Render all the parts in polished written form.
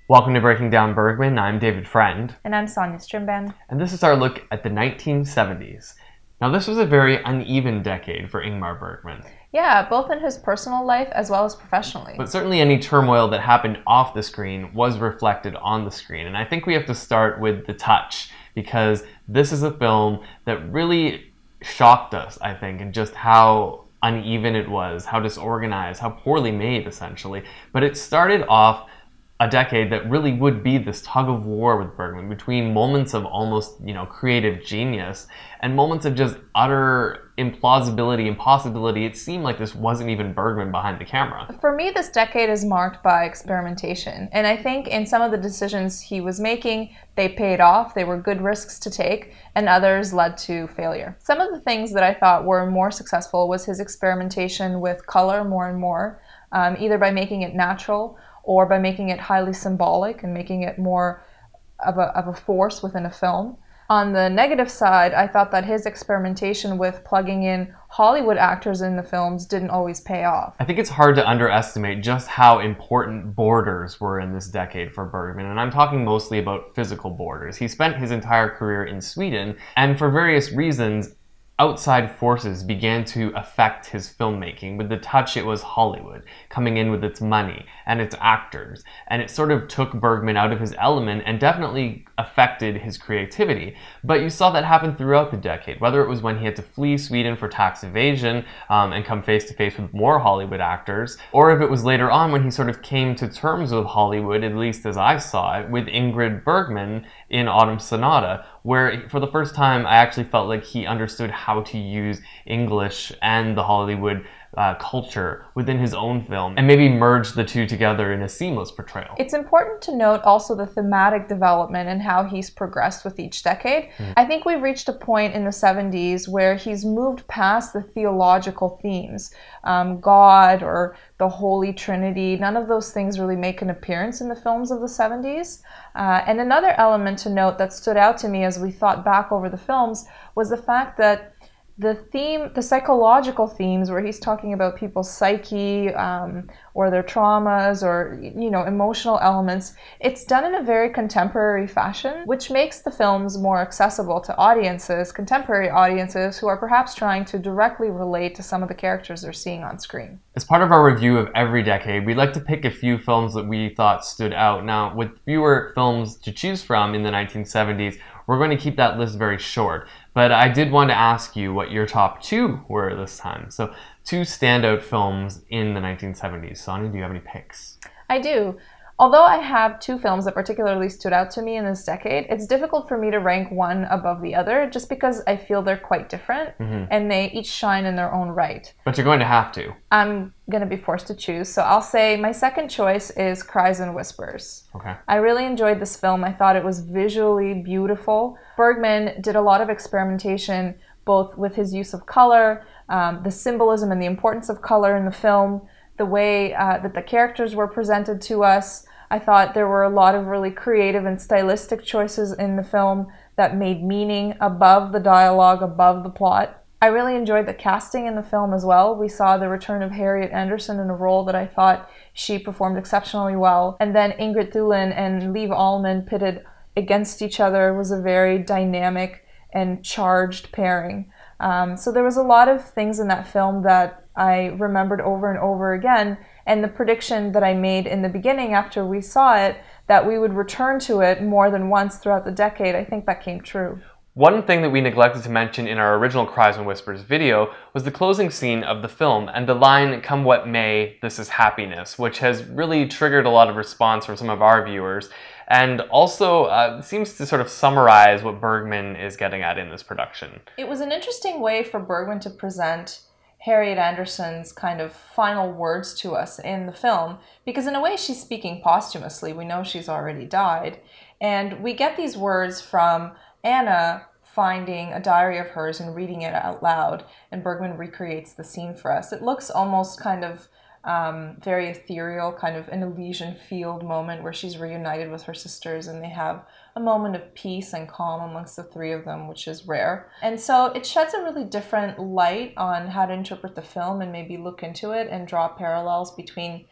Welcome to Breaking Down Bergman. I'm David Friend. And I'm Sonia Strimban. And this is our look at the 1970s. Now, this was a very uneven decade for Ingmar Bergman. Yeah, both in his personal life as well as professionally. But certainly any turmoil that happened off the screen was reflected on the screen. And I think we have to start with The Touch, because this is a film that really shocked us, I think, in just how uneven it was, how disorganized, how poorly made, essentially. But it started off a decade that really would be this tug of war with Bergman between moments of almost, creative genius and moments of just utter implausibility, impossibility. It seemed like this wasn't even Bergman behind the camera. For me, this decade is marked by experimentation. And I think in some of the decisions he was making, they paid off. They were good risks to take, and others led to failure. Some of the things that I thought were more successful was his experimentation with color more and more, either by making it natural or by making it highly symbolic and making it more of a force within a film. On the negative side, I thought that his experimentation with plugging in Hollywood actors in the films didn't always pay off. I think it's hard to underestimate just how important borders were in this decade for Bergman, and I'm talking mostly about physical borders. He spent his entire career in Sweden, and for various reasons, outside forces began to affect his filmmaking. With The Touch, it was Hollywood coming in with its money and its actors, and it sort of took Bergman out of his element and definitely affected his creativity. But you saw that happen throughout the decade, whether it was when he had to flee Sweden for tax evasion and come face to face with more Hollywood actors, or if it was later on when he sort of came to terms with Hollywood, at least as I saw it, with Ingrid Bergman in Autumn Sonata, where for the first time I actually felt like he understood how to use English and the Hollywood culture within his own film and maybe merge the two together in a seamless portrayal. It's important to note also the thematic development and how he's progressed with each decade. I think we've reached a point in the 70s where he's moved past the theological themes. God or the Holy Trinity, none of those things really make an appearance in the films of the 70s. And another element to note that stood out to me as we thought back over the films was the fact that the psychological themes where he's talking about people's psyche or their traumas or, emotional elements, it's done in a very contemporary fashion, which makes the films more accessible to audiences, contemporary audiences who are perhaps trying to directly relate to some of the characters they're seeing on screen. As part of our review of every decade, we'd like to pick a few films that we thought stood out. Now, with fewer films to choose from in the 1970s, we're going to keep that list very short. But I did want to ask you what your top two were this time. So, two standout films in the 1970s. Sonia, do you have any picks? I do. Although I have two films that particularly stood out to me in this decade, it's difficult for me to rank one above the other just because I feel they're quite different and they each shine in their own right. But you're going to have to. I'm going to be forced to choose. So I'll say my second choice is Cries and Whispers. Okay. I really enjoyed this film. I thought it was visually beautiful. Bergman did a lot of experimentation both with his use of color, the symbolism and the importance of color in the film, the way that the characters were presented to us. I thought there were a lot of really creative and stylistic choices in the film that made meaning above the dialogue, above the plot. I really enjoyed the casting in the film as well. We saw the return of Harriet Andersson in a role that I thought she performed exceptionally well. And then Ingrid Thulin and Liv Ullmann pitted against each other was a very dynamic and charged pairing. So there was a lot of things in that film that I remembered over and over again, and the prediction that I made in the beginning after we saw it, that we would return to it more than once throughout the decade, I think that came true. One thing that we neglected to mention in our original Cries and Whispers video was the closing scene of the film and the line, "Come what may, this is happiness," which has really triggered a lot of response from some of our viewers, and also seems to sort of summarize what Bergman is getting at in this production. It was an interesting way for Bergman to present Harriet Andersson's kind of final words to us in the film, because in a way she's speaking posthumously. We know she's already died, and we get these words from Anna finding a diary of hers and reading it out loud, and Bergman recreates the scene for us. It looks almost kind of very ethereal, kind of an Elysian field moment where she's reunited with her sisters and they have a moment of peace and calm amongst the three of them, which is rare. And so it sheds a really different light on how to interpret the film and maybe look into it and draw parallels between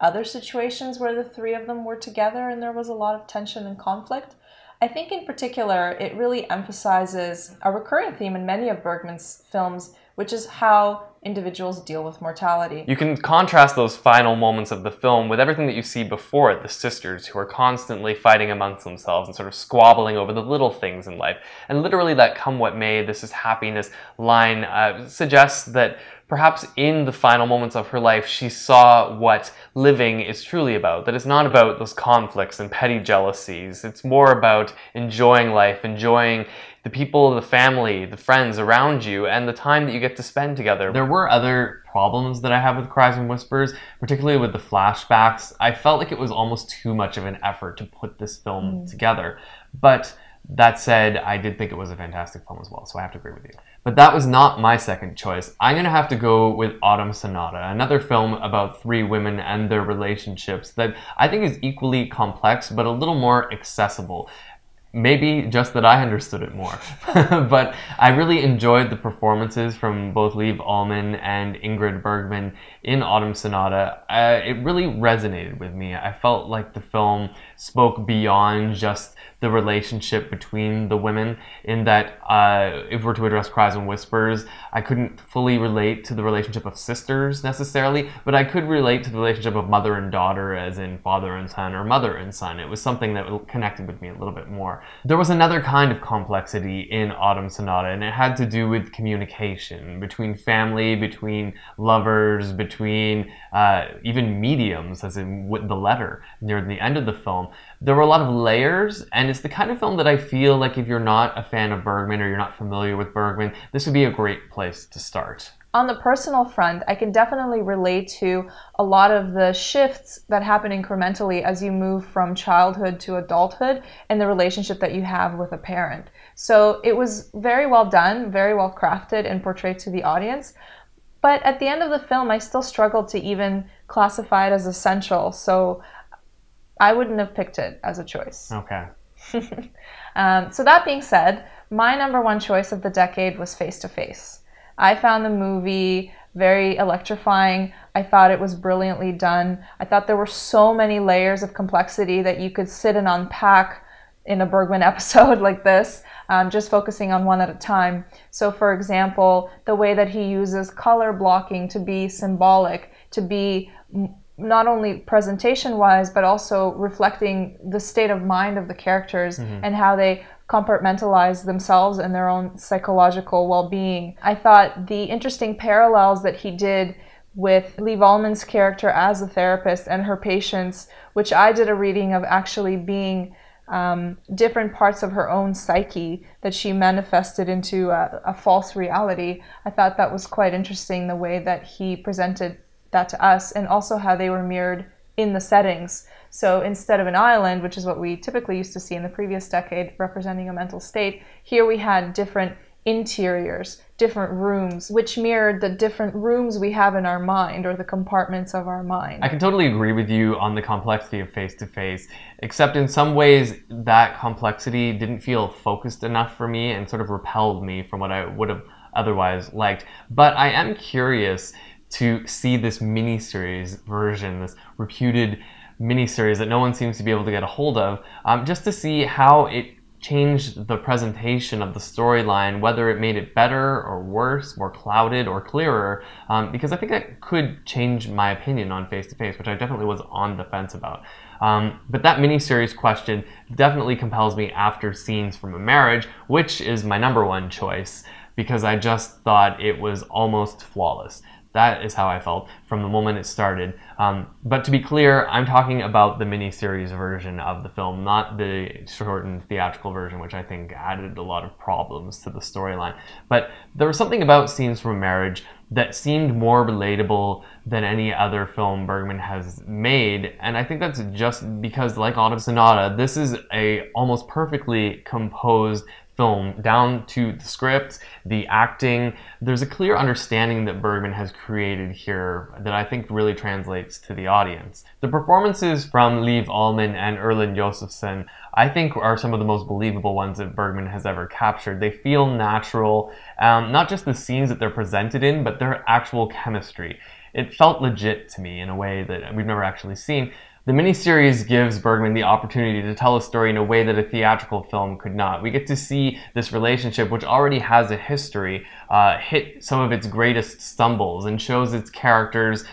other situations where the three of them were together and there was a lot of tension and conflict. I think in particular, it really emphasizes a recurring theme in many of Bergman's films, which is how individuals deal with mortality. You can contrast those final moments of the film with everything that you see before it, the sisters who are constantly fighting amongst themselves and sort of squabbling over the little things in life. And literally that "come what may, this is happiness" line suggests that perhaps in the final moments of her life, she saw what living is truly about. That it's not about those conflicts and petty jealousies. It's more about enjoying life, enjoying the people, the family, the friends around you, and the time that you get to spend together. There were other problems that I have with Cries and Whispers, particularly with the flashbacks. I felt like it was almost too much of an effort to put this film together. But that said, I did think it was a fantastic film as well, so I have to agree with you. But that was not my second choice. I'm going to have to go with Autumn Sonata, another film about three women and their relationships that I think is equally complex, but a little more accessible. Maybe just that I understood it more. But I really enjoyed the performances from both Liv Ullmann and Ingmar Bergman in Autumn Sonata. It really resonated with me. I felt like the film spoke beyond just the relationship between the women, in that if we're to address Cries and Whispers, I couldn't fully relate to the relationship of sisters necessarily, but I could relate to the relationship of mother and daughter, as in father and son or mother and son. It was something that connected with me a little bit more. There was another kind of complexity in Autumn Sonata, and it had to do with communication between family, between lovers, between even mediums, as in with the letter near the end of the film. There were a lot of layers, and it's the kind of film that I feel like if you're not a fan of Bergman or you're not familiar with Bergman, this would be a great place to start. On the personal front, I can definitely relate to a lot of the shifts that happen incrementally as you move from childhood to adulthood and the relationship that you have with a parent. So it was very well done, very well crafted and portrayed to the audience. But at the end of the film, I still struggled to even classify it as essential. So I wouldn't have picked it as a choice. Okay. So that being said, my number one choice of the decade was Face to Face. I found the movie very electrifying. I thought it was brilliantly done. I thought there were so many layers of complexity that you could sit and unpack in a Bergman episode like this, just focusing on one at a time. So for example, the way that he uses color blocking to be symbolic, to be not only presentation-wise, but also reflecting the state of mind of the characters and how they compartmentalize themselves and their own psychological well-being. I thought the interesting parallels that he did with Liv Ullmann's character as a therapist and her patients, which I did a reading of actually being different parts of her own psyche that she manifested into a false reality. I thought that was quite interesting, the way that he presented that to us, and also how they were mirrored in the settings. So instead of an island, which is what we typically used to see in the previous decade representing a mental state, here we had different interiors, different rooms, which mirrored the different rooms we have in our mind, or the compartments of our mind. I can totally agree with you on the complexity of Face to Face, except in some ways that complexity didn't feel focused enough for me and sort of repelled me from what I would have otherwise liked. But I am curious to see this miniseries version, this reputed miniseries that no one seems to be able to get a hold of, just to see how it changed the presentation of the storyline, whether it made it better or worse, more clouded or clearer, because I think that could change my opinion on Face to Face, which I definitely was on the fence about. But that miniseries question definitely compels me after Scenes from a Marriage, which is my number one choice, because I just thought it was almost flawless. That is how I felt from the moment it started. But to be clear, I'm talking about the miniseries version of the film, not the shortened theatrical version, which I think added a lot of problems to the storyline. But there was something about Scenes from a Marriage that seemed more relatable than any other film Bergman has made, and I think that's just because, like Autumn Sonata, this is a almost perfectly composed film, down to the script, the acting. There's a clear understanding that Bergman has created here that I think really translates to the audience. The performances from Liv Ullmann and Erland Josephson, I think, are some of the most believable ones that Bergman has ever captured. They feel natural, not just the scenes that they're presented in, but their actual chemistry. it felt legit to me in a way that we've never actually seen. The miniseries gives Bergman the opportunity to tell a story in a way that a theatrical film could not. We get to see this relationship, which already has a history, hit some of its greatest stumbles and shows its characters'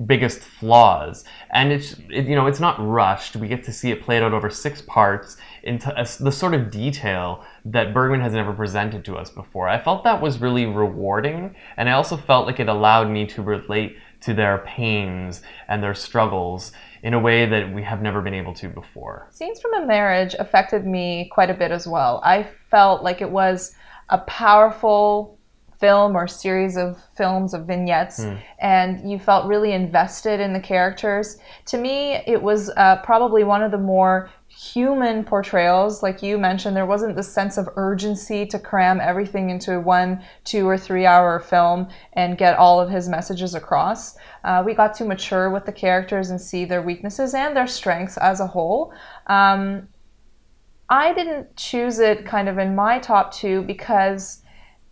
biggest flaws. And it's not rushed. We get to see it played out over 6 parts into the sort of detail that Bergman has never presented to us before. I felt that was really rewarding, and I also felt like it allowed me to relate to their pains and their struggles in a way that we have never been able to before. Scenes from a Marriage affected me quite a bit as well. I felt like it was a powerful film or series of films, of vignettes, and you felt really invested in the characters. To me, it was probably one of the more human portrayals. Like you mentioned, there wasn't the sense of urgency to cram everything into 1, 2, or 3 hour film and get all of his messages across. We got to mature with the characters and see their weaknesses and their strengths as a whole. I didn't choose it kind of in my top 2 because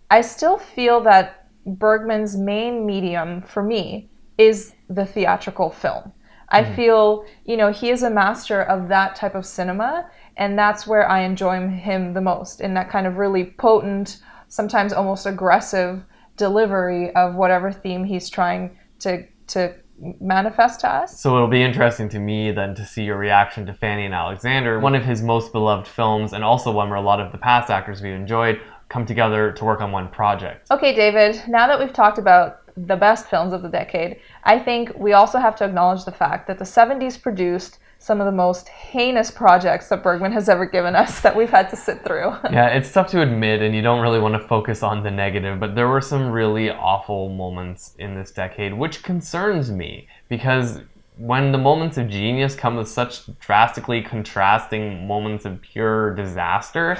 I still feel that Bergman's main medium for me is the theatrical film. I feel, he is a master of that type of cinema, and that's where I enjoy him the most, in that kind of really potent, sometimes almost aggressive delivery of whatever theme he's trying to manifest to us. So it'll be interesting to me then to see your reaction to Fanny and Alexander, one of his most beloved films, and also one where a lot of the past actors we've enjoyed come together to work on one project. Okay, David, now that we've talked about the best films of the decade, I think we also have to acknowledge the fact that the 70s produced some of the most heinous projects that Bergman has ever given us that we've had to sit through. Yeah, it's tough to admit, and you don't really want to focus on the negative, but there were some really awful moments in this decade, which concerns me, because when the moments of genius come with such drastically contrasting moments of pure disaster,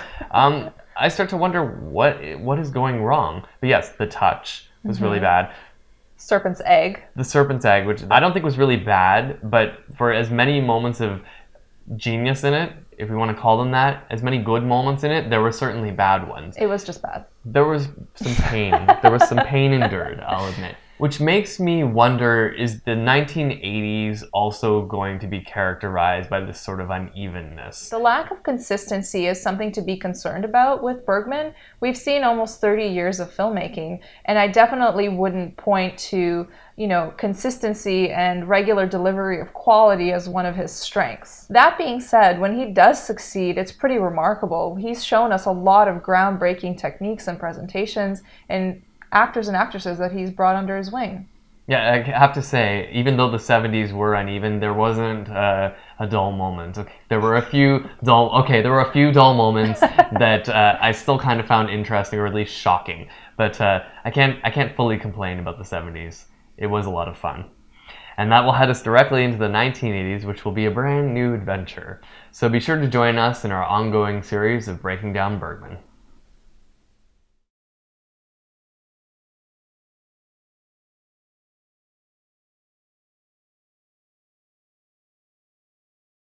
I start to wonder what is going wrong. But yes, The Touch was really bad. Serpent's Egg. The Serpent's Egg, which I don't think was really bad, but for as many moments of genius in it, if we want to call them that, as many good moments in it, there were certainly bad ones. It was just bad. There was some pain. There was some pain endured, I'll admit. Which makes me wonder, is the 1980s also going to be characterized by this sort of unevenness? The lack of consistency is something to be concerned about with Bergman. We've seen almost 30 years of filmmaking, and I definitely wouldn't point to, consistency and regular delivery of quality as one of his strengths. That being said, when he does succeed, it's pretty remarkable. He's shown us a lot of groundbreaking techniques and presentations, and actors and actresses that he's brought under his wing. Yeah, I have to say, even though the 70s were uneven, there wasn't a dull moment. Okay, there were a few dull moments that I still kind of found interesting, or at least shocking. But I can't fully complain about the 70s. It was a lot of fun. And that will head us directly into the 1980s, which will be a brand new adventure. So be sure to join us in our ongoing series of Breaking Down Bergman.